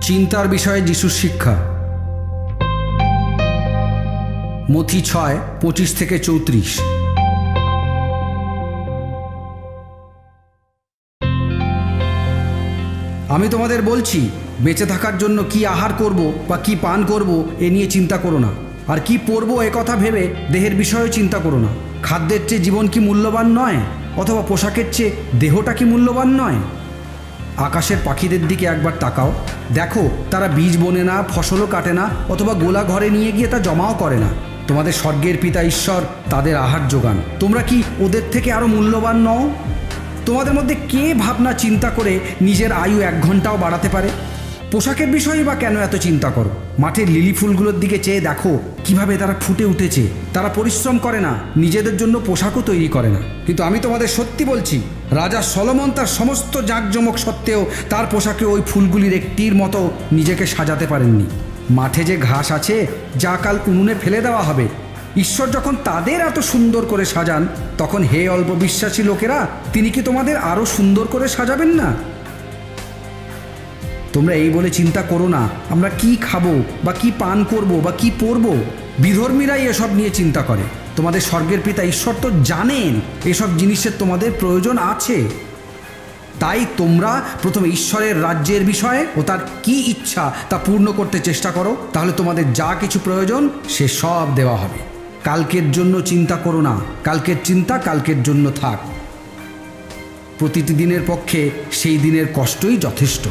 চিন্তার বিষয়ে যিশুর শিক্ষা। মথি 6:25-34। আমি তোমাদের বলছি, বেঁচে থাকার জন্য কি আহার করব বা কি পান করব এ নিয়ে চিন্তা করো না, আর কি পরবো এ কথা ভেবে দেহের বিষয়েও চিন্তা করো না। খাদ্যের চেয়ে জীবন কি মূল্যবান নয়? অথবা পোশাকের চেয়ে দেহটা কি মূল্যবান নয়? আকাশের পাখিদের দিকে একবার তাকাও, দেখো তারা বীজ বোনে না, ফসলও কাটে না, অথবা গোলা ঘরে নিয়ে গিয়ে তা জমাও করে না। তোমাদের স্বর্গের পিতা ঈশ্বর তাদের আহার যোগান। তোমরা কি ওদের থেকে আরও মূল্যবান নও? তোমাদের মধ্যে কে ভাবনা চিন্তা করে নিজের আয়ু 1 ঘন্টাও বাড়াতে পারে? পোশাকের বিষয়ে বা কেন এত চিন্তা করো? মাঠের লিলি ফুলগুলোর দিকে চেয়ে দেখো কিভাবে তারা ফুটে উঠেছে। তারা পরিশ্রম করে না, নিজেদের জন্য পোশাকও তৈরি করে না। কিন্তু আমি তোমাদের সত্যি বলছি, রাজা সলোমন তার সমস্ত জাঁকজমক সত্ত্বেও তার পোশাকে ওই ফুলগুলির একটির মতো নিজেকে সাজাতে পারেননি। মাঠে যে ঘাস আছে, যা কাল উনুনে ফেলে দেওয়া হবে, ঈশ্বর যখন তাদের এত সুন্দর করে সাজান, তখন হে অল্প বিশ্বাসী লোকেরা, তিনি কি তোমাদের আরও সুন্দর করে সাজাবেন না? তোমরা এই বলে চিন্তা করো না, আমরা কি খাবো বা কি পান করব বা কি পরবো। বিধর্মীরাই এসব নিয়ে চিন্তা করে। তোমাদের স্বর্গের পিতা ঈশ্বর তো জানেন এসব জিনিসের তোমাদের প্রয়োজন আছে। তাই তোমরা প্রথমে ঈশ্বরের রাজ্যের বিষয়ে ও তার কি ইচ্ছা তা পূর্ণ করতে চেষ্টা করো, তাহলে তোমাদের যা কিছু প্রয়োজন সে সব দেওয়া হবে। কালকের জন্য চিন্তা করো না, কালকের চিন্তা কালকের জন্য থাক। প্রতিটি দিনের পক্ষে সেই দিনের কষ্টই যথেষ্ট।